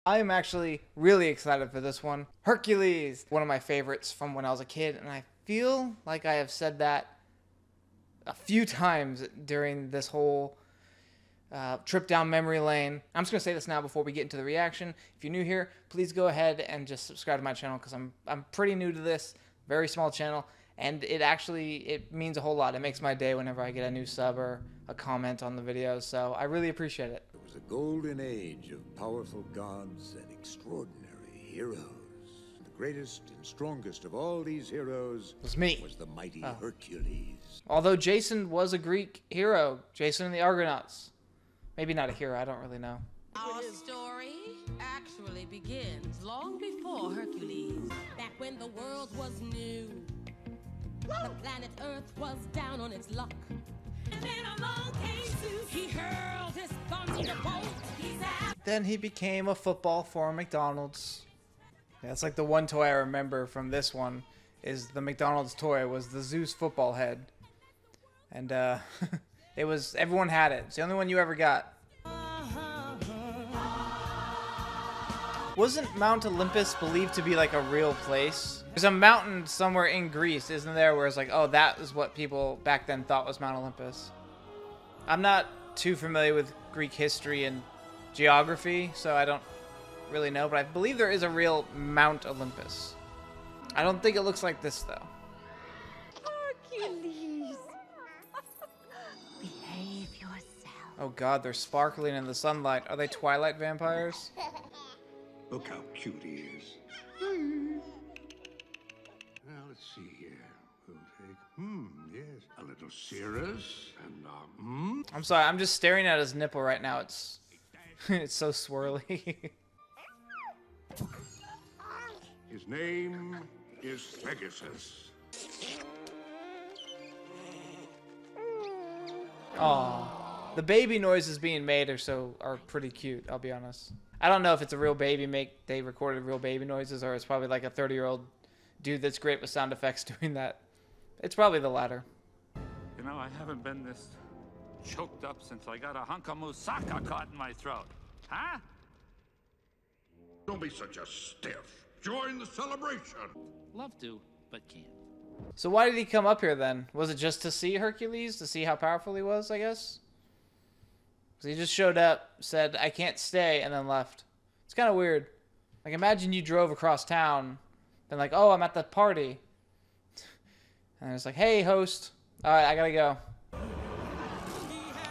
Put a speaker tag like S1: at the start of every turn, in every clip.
S1: I am actually really excited for this one. Hercules, one of my favorites from when I was a kid, and I feel like I have said that a few times during this whole trip down memory lane. I'm just going to say this now before we get into the reaction. If you're new here, please go ahead and just subscribe to my channel because I'm pretty new to this, very small channel, and it means a whole lot. It makes my day whenever I get a new sub or a comment on the videos, so I really appreciate it.
S2: It was a golden age of powerful gods and extraordinary heroes. The greatest and strongest of all these heroes
S1: was me.
S2: Was the mighty Hercules.
S1: Although Jason was a Greek hero, Jason and the Argonauts. Maybe not a hero, I don't really know.
S3: Our story actually begins long before Hercules. Back when the world was new. The planet Earth was down on its luck. And then along came Zeus. He hurled his thunderbolt.
S1: Then he became a football for McDonald's. Yeah, it's like the one toy I remember from this one is the McDonald's toy was the Zeus football head. And it was, everyone had it. It's the only one you ever got. Wasn't Mount Olympus believed to be like a real place? There's a mountain somewhere in Greece, isn't there, where it's like, oh, that is what people back then thought was Mount Olympus. I'm not too familiar with Greek history and geography, so I don't really know, but I believe there is a real Mount Olympus. I don't think it looks like this, though.
S4: Hercules! Behave yourself.
S1: Oh god, they're sparkling in the sunlight. Are they Twilight vampires?
S5: Look how cute he is. Now, let's see here. We'll take, yes, a little Cirrus, and,
S1: I'm sorry, I'm just staring at his nipple right now. It's it's so swirly.
S5: His name is Pegasus.
S1: Aw. The baby noises being made are pretty cute, I'll be honest. I don't know if it's a real baby they recorded real baby noises, or it's probably like a 30-year-old dude that's great with sound effects doing that. It's probably the latter.
S6: You know, I haven't been this choked up since I got a hunk of moussaka caught in my throat. Huh?
S5: Don't be such a stiff. Join the celebration.
S6: Love to, but can't.
S1: So why did he come up here then? Was it just to see Hercules? To see how powerful he was, I guess? So he just showed up, said, I can't stay, and then left. It's kind of weird. Like, imagine you drove across town, been like, oh, I'm at the party. And it's like, hey, host. All right, I gotta go.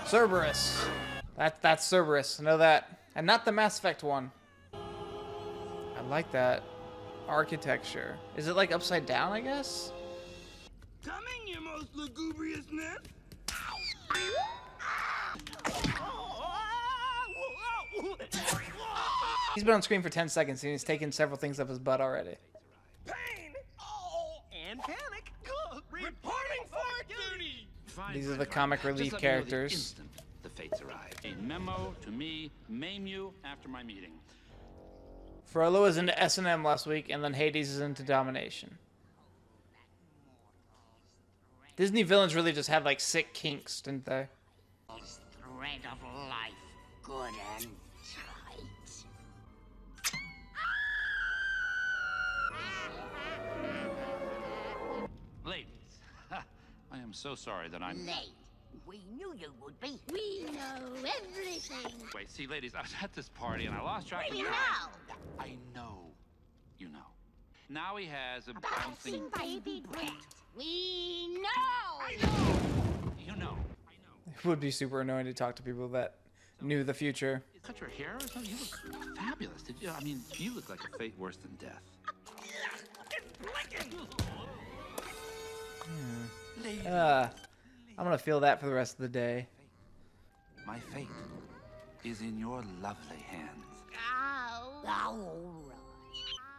S1: Cerberus. That's Cerberus. I know that. And not the Mass Effect one. I like that architecture. Is it like upside down, I guess?
S7: Coming, you most lugubrious nymph.
S1: He's been on screen for 10 seconds and he's taken several things up his butt already.
S7: Pain! Oh, and panic! Reporting for duty!
S1: These are the comic relief characters.
S6: The fates arrive. A memo to me, maim you after my meeting.
S1: Frollo was into S&M last week, and then Hades is into domination. Disney villains really just had like sick kinks, didn't they?
S4: Thread of life, good and tight.
S6: Ladies, I am so sorry that I'm
S4: Late. We knew you would be. We know everything.
S6: Wait, see, ladies, I was at this party and I lost track of
S4: We
S6: time.
S4: know.
S6: I know. You know. Now he has a
S4: Bouncing
S6: bouncing...
S4: baby breath. We know.
S6: You know.
S1: It would be super annoying to talk to people that knew the future.
S6: You cut your hair or something? You look fabulous. Did you? I mean, you look like a fate worse than death.
S1: I'm gonna feel that for the rest of the day.
S6: My fate is in your lovely hands.
S4: All right.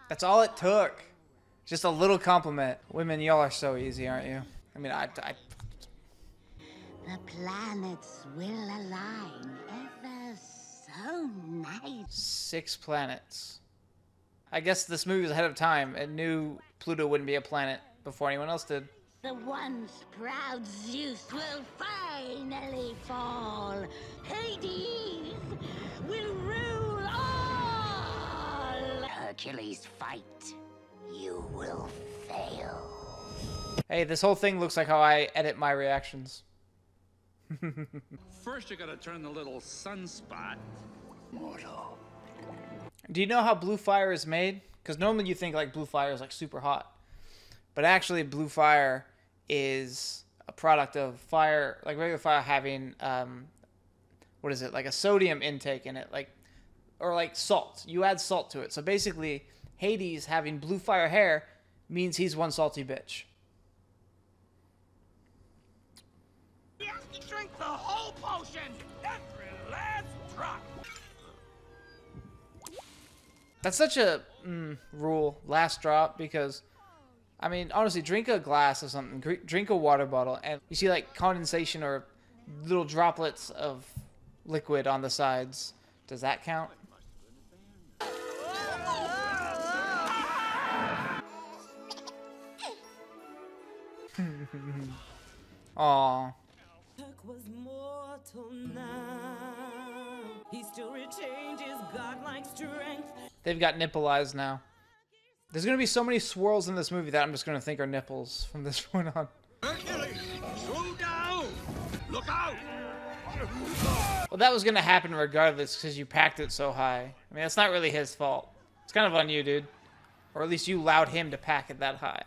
S1: That's all it took. Just a little compliment. Women, y'all are so easy, aren't you? I mean,
S4: The planets will align ever so nice.
S1: 6 planets. I guess this movie was ahead of time. It knew Pluto wouldn't be a planet before anyone else did.
S4: The once proud Zeus will finally fall. Hades will rule all. Hercules fight, you will fail.
S1: Hey, this whole thing looks like how I edit my reactions.
S6: First, you gotta turn the little sunspot.
S2: Mortal.
S1: Do you know how blue fire is made? Because normally you think like blue fire is like super hot. But actually blue fire is a product of fire, like regular fire having, what is it? Like a sodium intake in it, like, or like salt. You add salt to it. So basically Hades having blue fire hair means he's one salty bitch.
S7: He has to drink the whole potion! Every last drop!
S1: That's such a rule, last drop, because, I mean, honestly, drink a glass of something, drink a water bottle, and you see, like, condensation or little droplets of liquid on the sides. Does that count? Aww.
S8: Was mortal now. He still retained his godlike strength.
S1: They've got nipple eyes now. There's gonna be so many swirls in this movie that I'm just gonna think are nipples from this point on.
S7: Hercules, slow down! Look out!
S1: Well, that was gonna happen regardless because you packed it so high. I mean, that's not really his fault. It's kind of on you, dude. Or at least you allowed him to pack it that high.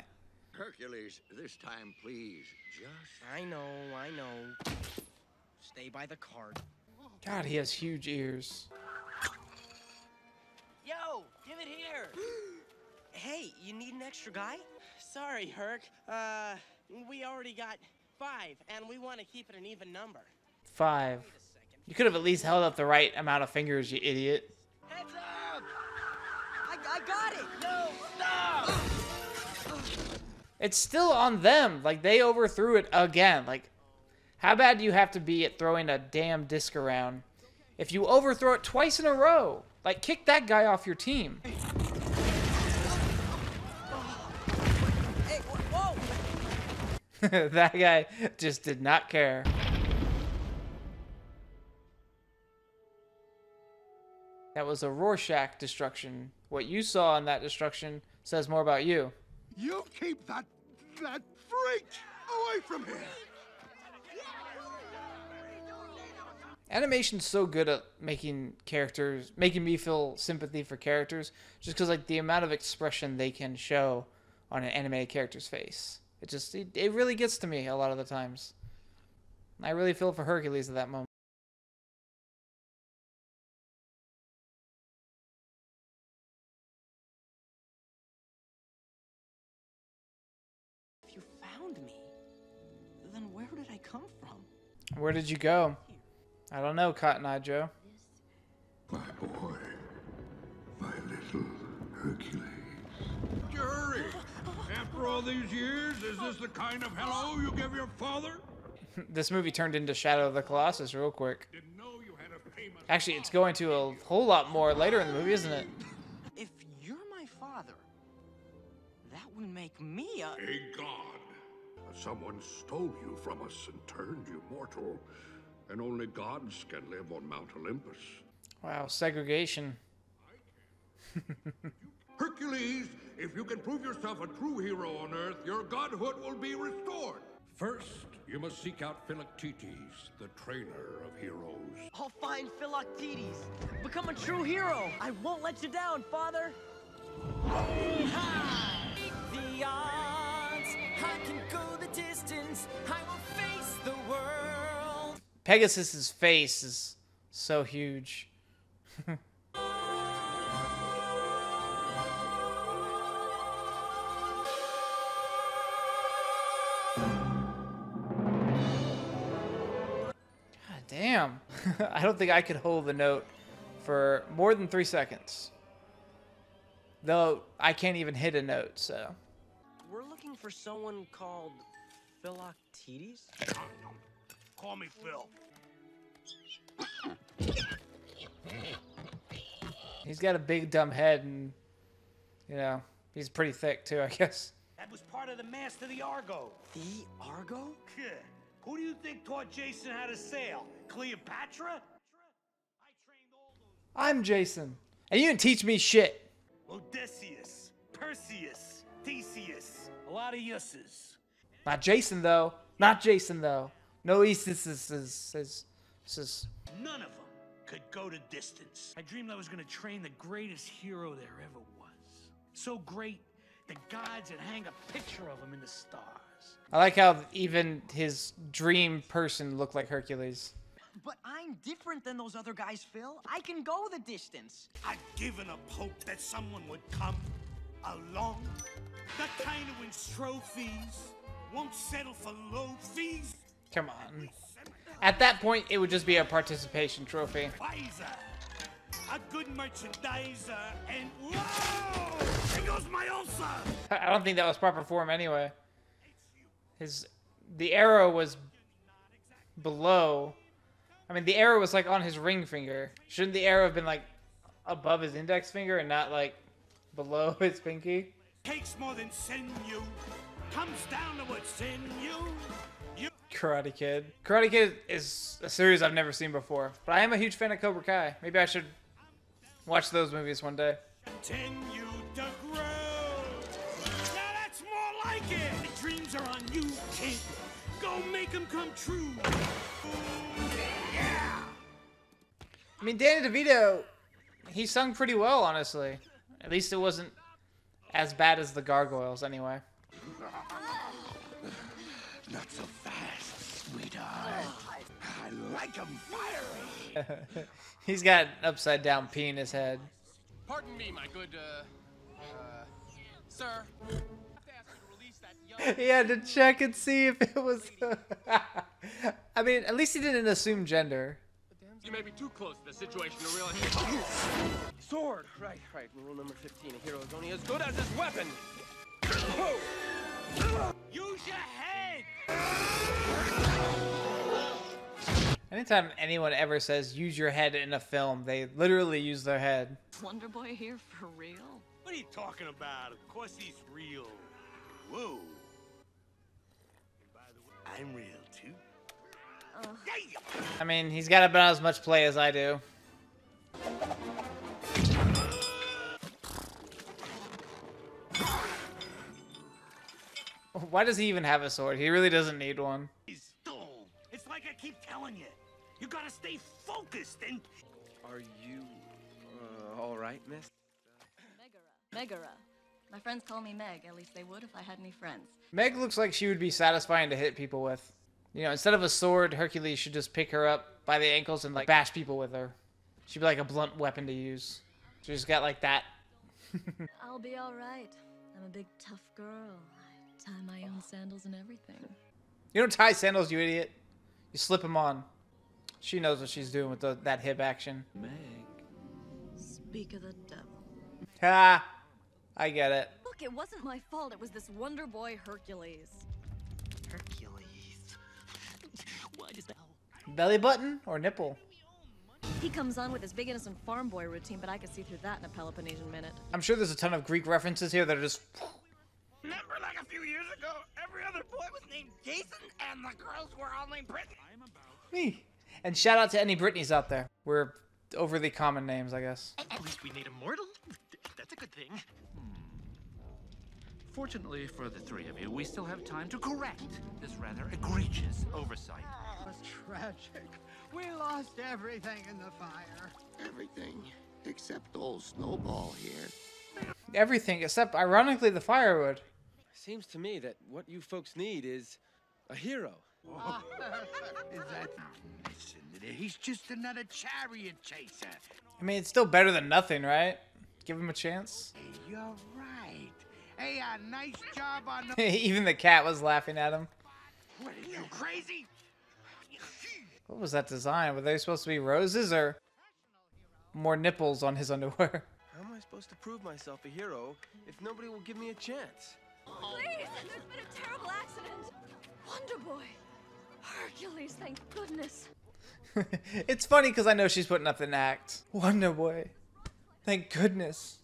S2: Hercules, this time, please, just...
S9: I know. Stay by the cart.
S1: God, he has huge ears.
S9: Yo, give it here! Hey, you need an extra guy? Sorry, Herc. We already got 5, and we want to keep it an even number.
S1: 5. You could have at least held up the right amount of fingers, you idiot.
S9: Heads up! I got it! No, stop!
S1: It's still on them. Like, they overthrew it again. Like, how bad do you have to be at throwing a damn disc around if you overthrow it twice in a row? Like, kick that guy off your team.
S9: Hey, whoa!
S1: That guy just did not care. That was a Rorschach destruction. What you saw in that destruction says more about you.
S5: You keep that freak away from here.
S1: Animation's so good at making me feel sympathy for characters, just because like the amount of expression they can show on an animated character's face. It really gets to me a lot of the times. I really feel for Hercules at that moment.
S9: If you found me, then where did I come from?
S1: Where did you go? I don't know, Cotton Eye Joe.
S5: My boy, my little Hercules.
S7: Hurry! After all these years, is this the kind of hello you give your father?
S1: This movie turned into Shadow of the Colossus real quick.
S7: Didn't know you had a payment.
S1: Actually, it's going to a whole lot more later in the movie, isn't it?
S9: If you're my father, that would make me a
S5: god. Someone stole you from us and turned you mortal. And only gods can live on Mount Olympus.
S1: Wow, segregation.
S5: Hercules, if you can prove yourself a true hero on Earth, your godhood will be restored. First, you must seek out Philoctetes, the trainer of heroes.
S9: I'll find Philoctetes. Become a true hero. I won't let you down, father. The odds, I can go the distance. I will face the world.
S1: Pegasus's face is so huge. Damn. I don't think I could hold the note for more than 3 seconds. Though I can't even hit a note, so.
S9: We're looking for someone called Philoctetes?
S7: Call me Phil.
S1: He's got a big dumb head and, you know, he's pretty thick too, I guess.
S7: That was part of the Master of the Argo.
S9: The Argo?
S7: Yeah. Who do you think taught Jason how to sail? Cleopatra?
S1: I'm Jason. And you didn't teach me shit.
S7: Odysseus.
S10: lot of yusses.
S1: Not Jason, though. Not Jason, though. No Eastus.
S10: None of them could go the distance. I dreamed I was gonna train the greatest hero there ever was. So great, the gods would hang a picture of him in the stars.
S1: I like how even his dream person looked like Hercules.
S11: But I'm different than those other guys, Phil. I can go the distance.
S10: I've given up hope that someone would come along. The kind who wins trophies, won't settle for low fees.
S1: Come on. At that point, it would just be a participation trophy.
S10: Wiser, a good merchandiser, and whoa! There goes my ulcer!
S1: I don't think that was proper form anyway. The arrow was below. I mean, the arrow was like on his ring finger. Shouldn't the arrow have been like above his index finger and not like below his pinky?
S10: Takes more than sinew, comes down to what sinew.
S1: Karate Kid. Karate Kid is a series I've never seen before, but I am a huge fan of Cobra Kai. Maybe I should watch those movies one day.
S10: Continue to grow. Now that's more like it. The dreams are on you, kid. Go make them come true. Yeah.
S1: I mean, Danny DeVito, he sung pretty well, honestly. At least it wasn't as bad as the Gargoyles, anyway.
S10: Not so fast, sweetheart. I like 'em fiery.
S1: He's got an upside down pea in his head.
S12: Pardon me, my good, sir.
S1: He had to check and see if it was... I mean, at least he didn't assume gender.
S12: You may be too close to the situation to realize...
S9: Sword! Right. Rule number 15. A hero is only as good as his weapon.
S10: Use your head!
S1: Anytime anyone ever says use your head in a film, they literally use their head.
S13: Wonder Boy here for real?
S10: What are you talking about? Of course he's real. Whoa. And by the way, I'm real too.
S1: I mean, he's got about as much play as I do. Why does he even have a sword? He really doesn't need one.
S10: He's dull. It's like I keep telling you. You gotta stay focused and...
S9: Are you, all right, miss?
S13: Megara. My friends call me Meg. At least they would if I had any friends.
S1: Meg looks like she would be satisfying to hit people with. You know, instead of a sword, Hercules should just pick her up by the ankles and, like, bash people with her. She'd be like a blunt weapon to use. She's got, like, that.
S13: I'll be all right. I'm a big, tough girl. I tie my own sandals and everything.
S1: You don't tie sandals, you idiot. You slip them on. She knows what she's doing with that hip action.
S13: Meg. Speak of the devil.
S1: Ha! I get it.
S13: Look, it wasn't my fault. It was this Wonder Boy Hercules.
S11: Hercules. Why does that...
S1: Belly button or nipple?
S13: He comes on with his big innocent farm boy routine, but I could see through that in a Peloponnesian minute.
S1: I'm sure there's a ton of Greek references here that are just...
S9: Remember, like a few years ago, every other boy was named Jason, and the girls were all named Brittany.
S1: Me. And shout out to any Britneys out there. We're overly common names, I guess.
S11: At least we made immortal. That's a good thing.
S6: Fortunately for the three of you, we still have time to correct this rather egregious oversight.
S14: It was tragic. We lost everything in the fire.
S2: Everything except old Snowball here.
S1: Everything except, ironically, the firewood.
S9: Seems to me that what you folks need is a hero.
S14: Is that...
S10: Listen, he's just another chariot chaser.
S1: I mean, it's still better than nothing, right? Give him a chance.
S10: You're right. Hey, nice job on the...
S1: Even the cat was laughing at him.
S10: What, are you crazy?
S1: What was that design? Were they supposed to be roses or more nipples on his underwear?
S9: How am I supposed to prove myself a hero if nobody will give me a chance?
S13: Please! There's been a terrible accident! Wonder Boy! Hercules, thank goodness!
S1: It's funny because I know she's putting up an act. Wonder Boy. Thank goodness.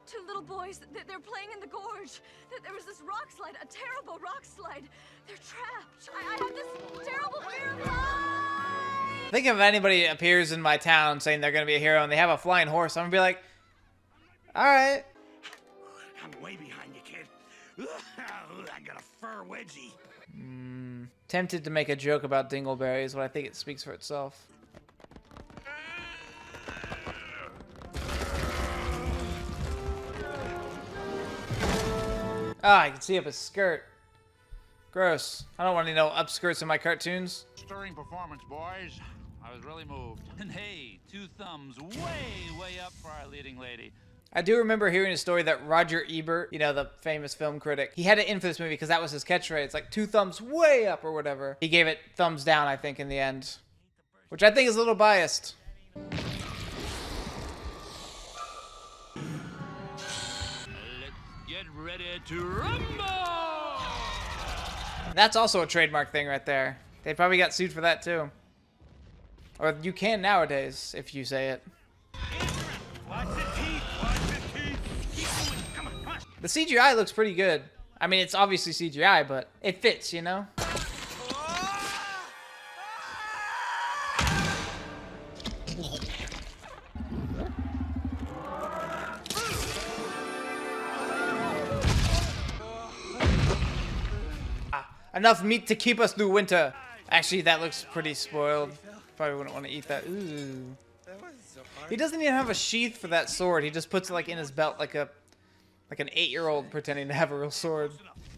S13: Two little boys, they're playing in the gorge. There was this rock slide, a terrible rock slide. They're trapped. I have this terrible fear of heights.
S1: I think if anybody appears in my town saying they're going to be a hero and they have a flying horse, I'm going to be like, all right.
S10: I'm way behind you, kid. I got a fur wedgie.
S1: Tempted to make a joke about dingleberries, but I think it speaks for itself. Ah, I can see up his skirt. Gross. I don't want any no upskirts in my cartoons.
S6: Stirring performance, boys. I was really moved. And hey, 2 thumbs way up for our leading lady.
S1: I do remember hearing a story that Roger Ebert, you know, the famous film critic, he had it in for this movie because that was his catchphrase, like 2 thumbs way up or whatever. He gave it thumbs down, I think, in the end, which I think is a little biased.
S6: Let's get ready to rumble!
S1: That's also a trademark thing right there. They probably got sued for that too. Or you can nowadays, if you say it.
S10: Watch the teeth. Watch the teeth. Keep moving. Come on, come on.
S1: The CGI looks pretty good. I mean, it's obviously CGI, but it fits, you know? Enough meat to keep us through winter. Actually, that looks pretty spoiled. Probably wouldn't want to eat that. Ooh. He doesn't even have a sheath for that sword. He just puts it like in his belt, like an 8-year-old pretending to have a real sword.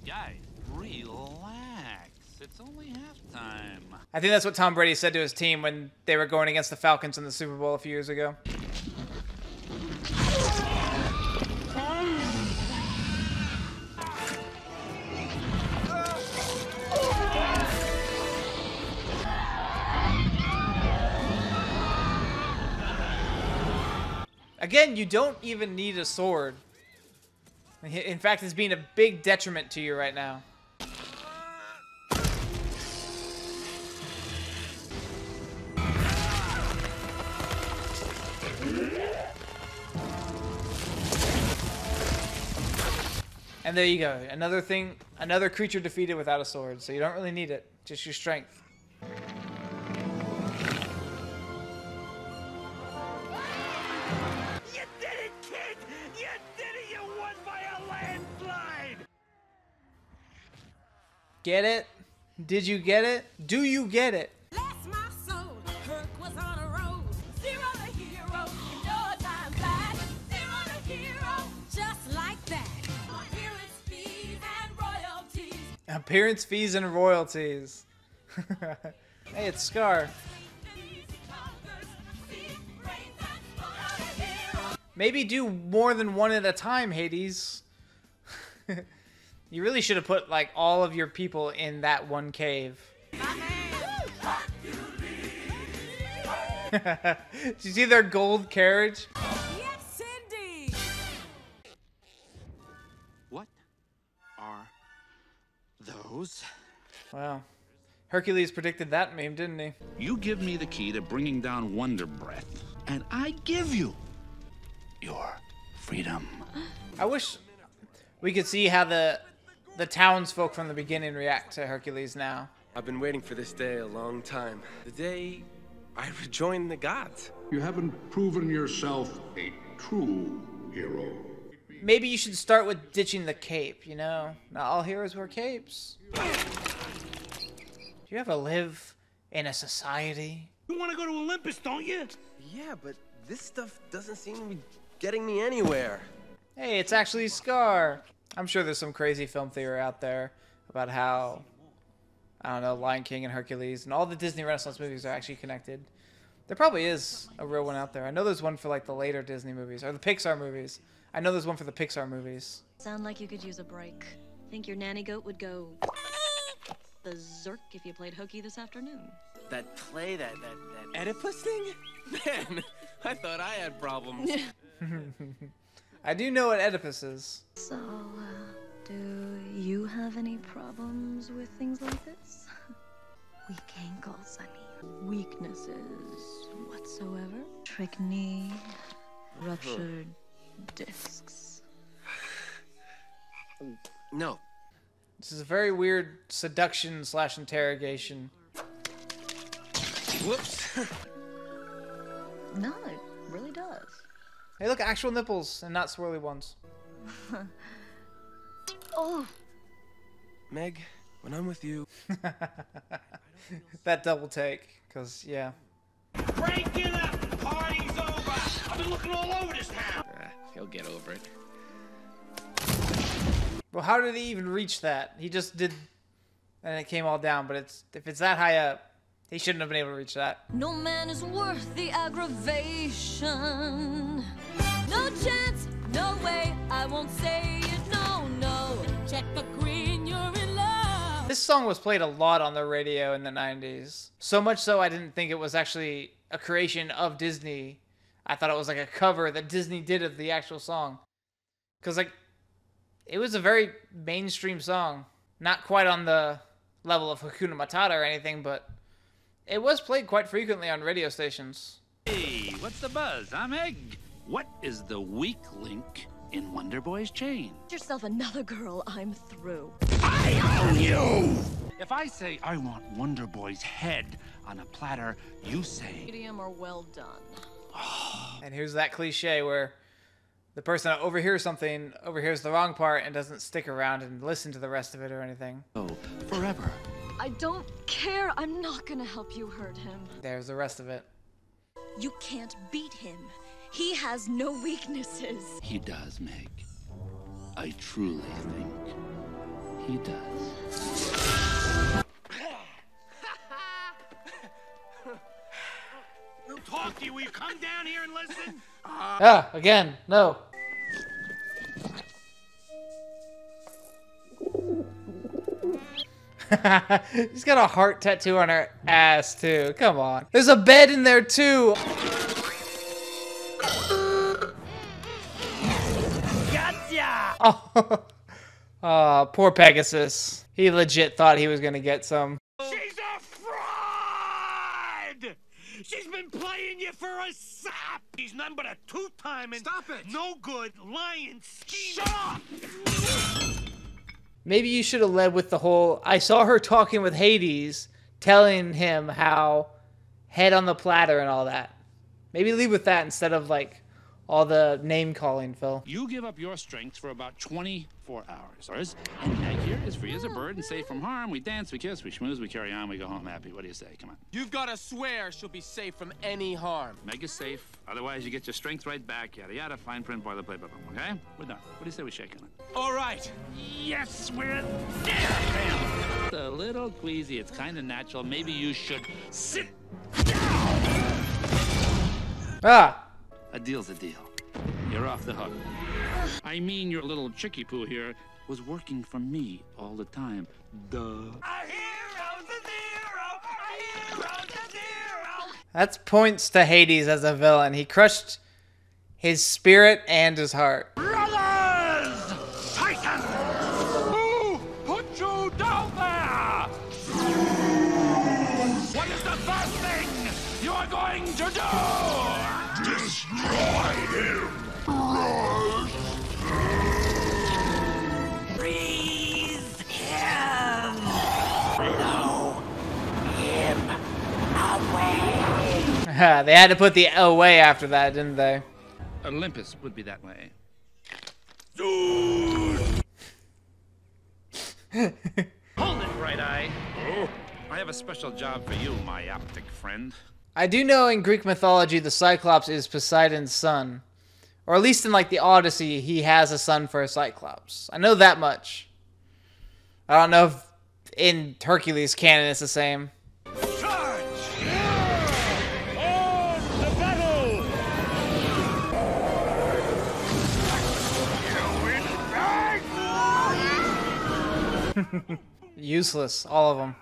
S6: Guys, relax. It's only halftime.
S1: I think that's what Tom Brady said to his team when they were going against the Falcons in the Super Bowl a few years ago. Again, you don't even need a sword. In fact, it's being a big detriment to you right now. And there you go. Another thing, another creature defeated without a sword. So you don't really need it. Just your strength. Get it? Did you get it? Do you get it?
S3: Bless my soul, Herc was on a roll. Zero the hero, in no time flat. Zero the hero, just like that. Appearance fees and royalties.
S1: Appearance fees and royalties. Hey, it's Scar. Maybe do more than one at a time, Hades. You really should have put, like, all of your people in that one cave. Did you see their gold carriage?
S3: Yes, indeed.
S6: What are those?
S1: Wow. Hercules predicted that meme, didn't he?
S6: You give me the key to bringing down Wonder Breath, and I give you your freedom.
S1: I wish we could see how the townsfolk from the beginning react to Hercules now.
S12: I've been waiting for this day a long time. The day I rejoin the gods.
S5: You haven't proven yourself a true hero.
S1: Maybe you should start with ditching the cape, you know? Not all heroes wear capes. Do you ever live in a society?
S10: You want to go to Olympus, don't you?
S12: Yeah, but this stuff doesn't seem to be getting me anywhere.
S1: Hey, it's actually Scar. I'm sure there's some crazy film theory out there about how, I don't know, Lion King and Hercules and all the Disney Renaissance movies are actually connected. There probably is a real one out there. I know there's one for like the later Disney movies or the Pixar movies. I know there's one for the Pixar movies.
S15: Sound like you could use a break. Think your nanny goat would go berserk if you played hooky this afternoon.
S12: That play, that Oedipus thing? Man, I thought I had problems.
S1: I do know what Oedipus is.
S15: So, do you have any problems with things like this? Weak ankles, weaknesses whatsoever. Trick knee, ruptured discs.
S12: No.
S1: This is a very weird seduction/interrogation.
S12: Whoops.
S15: No, it really does.
S1: Hey, look, actual nipples and not swirly ones.
S13: Oh.
S12: Meg, when I'm with you...
S1: That double take, because, yeah.
S10: Break it up! Party's over! I've been looking all over this town!
S12: He'll get over it.
S1: Well, how did he even reach that? He just did, and it came all down, but if it's that high up, he shouldn't have been able to reach that.
S13: No man is worth the aggravation. No chance, no way, I won't say it, no, no. Check the green, you're in love.
S1: This song was played a lot on the radio in the 90s. So much so I didn't think it was actually a creation of Disney. I thought it was like a cover that Disney did of the actual song. Because, like, it was a very mainstream song. Not quite on the level of Hakuna Matata or anything, but it was played quite frequently on radio stations.
S6: Hey, what's the buzz? I'm Egg. What is the weak link in Wonder Boy's chain?
S13: Get yourself another girl, I'm through.
S6: I own you! If I say I want Wonder Boy's head on a platter, you say...
S13: Medium or well done.
S1: And here's that cliche where the person that overhears something overhears the wrong part and doesn't stick around and listen to the rest of it or anything.
S6: Oh, forever.
S13: I don't care. I'm not gonna help you hurt him.
S1: There's the rest of it.
S13: You can't beat him. He has no weaknesses.
S6: He does, Meg. I truly think he does.
S10: We'll talk to you. Will you come down here and listen?
S1: Again, no. He's got a heart tattoo on her ass, too. Come on. There's a bed in there, too.
S10: Gotcha!
S1: Oh, poor Pegasus. He legit thought he was gonna get some.
S10: She's a fraud! She's been playing you for a sap! He's none but a two-timing, stop it! No good, lying, scheming. Shut up!
S1: Maybe you should have led with the whole, I saw her talking with Hades, telling him how head on the platter and all that. Maybe lead with that instead of, like, all the name-calling, Phil.
S6: You give up your strength for about 24 hours. And Meg here is free as a bird and safe from harm. We dance, we kiss, we schmooze, we carry on, we go home happy. What do you say? Come on.
S12: You've got to swear she'll be safe from any harm.
S6: Meg is safe. Otherwise, you get your strength right back. Yada, yada. Fine print, boilerplate, blah, blah, blah. Okay? We're done. What do you say we shake on it?
S12: All right.
S6: Yes, we're there, Bam. It's a little queasy. It's kind of natural. Maybe you should sit down.
S1: A
S6: deal's a deal. You're off the hook. I mean, your little chickie poo here was working for me all the time. Duh.
S10: A hero's a zero! A hero's a zero!
S1: That's points to Hades as a villain. He crushed his spirit and his heart.
S10: Brothers! Titan! Who put you down there? What is the first thing you are going to do? Destroy him! Freeze him! Blow him away!
S1: They had to put the away after that, didn't they?
S6: Olympus would be that way. Hold it, Bright Eye. Oh, I have a special job for you, my optic friend.
S1: I do know in Greek mythology the Cyclops is Poseidon's son. Or at least in like the Odyssey, he has a son for a Cyclops. I know that much. I don't know if in Hercules canon it's the same.
S10: Charge! On the battle!
S1: Useless, all of them.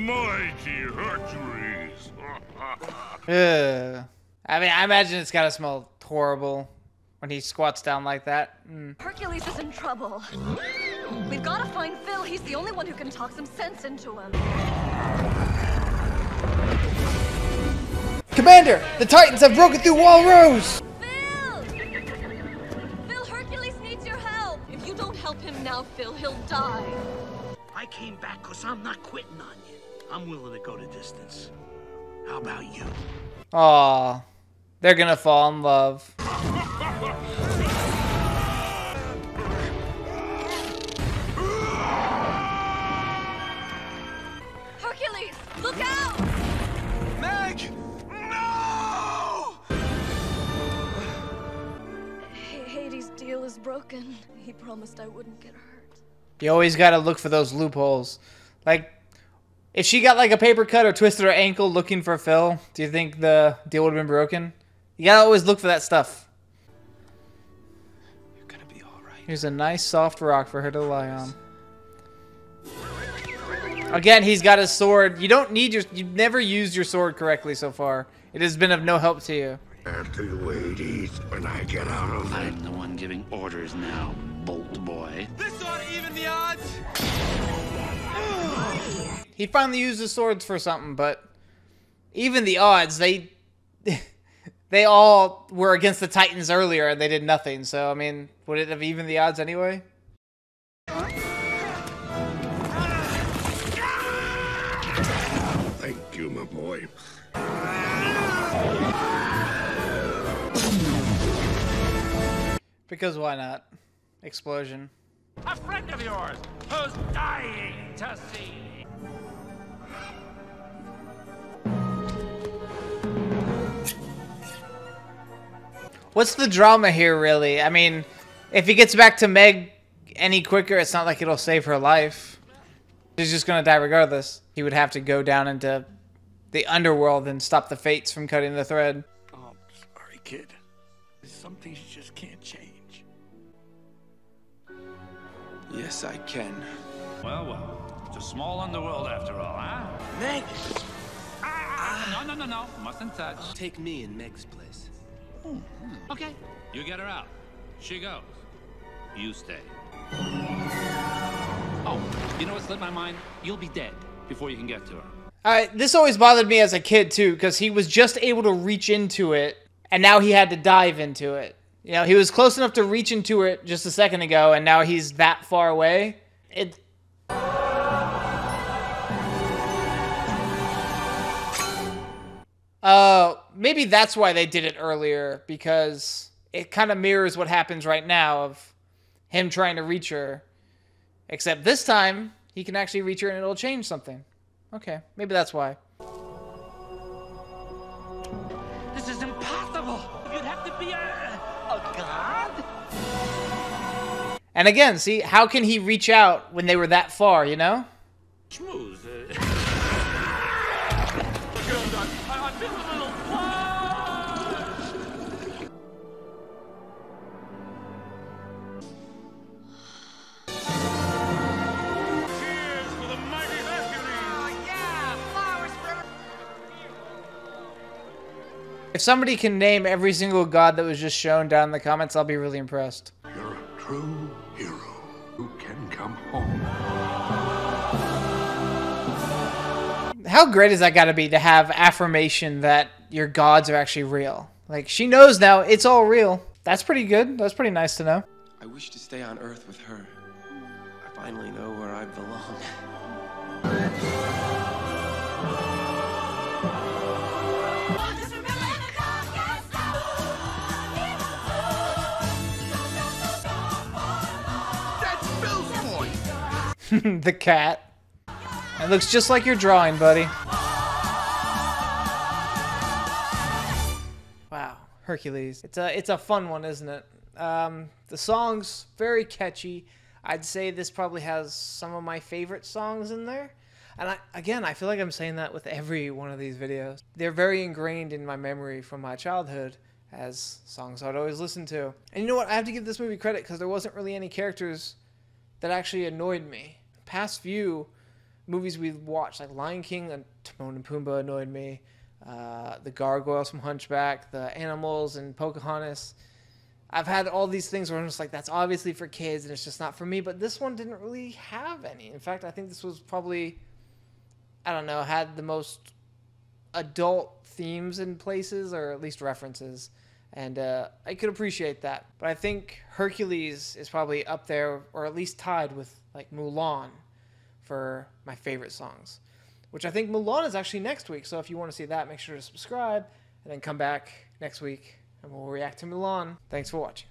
S5: Mighty Hercules.
S1: I mean, I imagine it's gotta smell horrible when he squats down like that.
S13: Hercules is in trouble. We've got to find Phil. He's the only one who can talk some sense into him.
S1: Commander, the Titans have broken through Wall Rose!
S13: Phil! Phil, Hercules needs your help. If you don't help him now, Phil, he'll die.
S10: I came back because I'm not quitting on you. I'm willing to go the distance. How about you?
S1: Aw, they're gonna fall in love.
S13: Hercules, look out!
S12: Meg! No!
S13: Hades' deal is broken. He promised I wouldn't get hurt.
S1: You always gotta look for those loopholes. Like, if she got like a paper cut or twisted her ankle looking for Phil, do you think the deal would have been broken? You gotta always look for that stuff.
S12: You're gonna be alright.
S1: Here's a nice soft rock for her to lie on. Again, he's got his sword. You've never used your sword correctly so far. It has been of no help to you.
S5: After you Hades, when I get out of
S6: I'm the one giving orders now, Bolt Boy.
S12: This ought to even the odds.
S1: He finally used his swords for something, but even the odds, they all were against the Titans earlier and they did nothing. So, I mean, would it have evened the odds anyway?
S5: Thank you, my boy.
S1: Because why not? Explosion.
S6: A friend of yours who's dying to see me.
S1: What's the drama here, really? I mean, if he gets back to Meg any quicker, it's not like it'll save her life. She's just gonna die regardless. He would have to go down into the underworld and stop the fates from cutting the thread.
S10: Oh, sorry, kid. Some things you just can't change.
S12: Yes, I can.
S6: Well, well. It's a small underworld after all, huh?
S12: Meg!
S6: No. Mustn't touch.
S12: Take me in Meg's place.
S6: Okay. You get her out. She goes. You stay. Oh, you know what slipped my mind? You'll be dead before you can get to her.
S1: This always bothered me as a kid, too, because he was just able to reach into it, and now he had to dive into it. You know, he was close enough to reach into it just a second ago, and now he's that far away. Maybe that's why they did it earlier, because it kind of mirrors what happens right now of him trying to reach her. Except this time, he can actually reach her and it'll change something. Okay, maybe that's why.
S10: This is impossible. You'd have to be a god?
S1: And again, see, how can he reach out when they were that far, you know?
S6: Schmooze.
S10: I feel a little Cheers for the mighty Hercules!
S11: Oh, yeah! Flowers for...
S1: If somebody can name every single god that was just shown down in the comments, I'll be really impressed.
S5: You're a true hero who can come home.
S1: How great is that got to be to have affirmation that your gods are actually real? Like, she knows now it's all real. That's pretty good. That's pretty nice to know.
S12: I wish to stay on Earth with her. I finally know where I belong.
S5: That's Phil's voice!
S1: The cat. It looks just like your drawing, buddy. Wow, Hercules. It's a fun one, isn't it? The song's very catchy. I'd say this probably has some of my favorite songs in there. And I feel like I'm saying that with every one of these videos. They're very ingrained in my memory from my childhood as songs I'd always listen to. And you know what? I have to give this movie credit because there wasn't really any characters that actually annoyed me. Past few movies we've watched, like Lion King and Timon and Pumbaa annoyed me. The gargoyles from Hunchback, the animals and Pocahontas. I've had all these things where I'm just like, that's obviously for kids and it's just not for me. But this one didn't really have any. In fact, I think this was probably, I don't know, had the most adult themes in places, or at least references. And I could appreciate that. But I think Hercules is probably up there, or at least tied with like Mulan, for my favorite songs. which I think Mulan is actually next week. So if you want to see that, make sure to subscribe and then come back next week and we'll react to Mulan. Thanks for watching.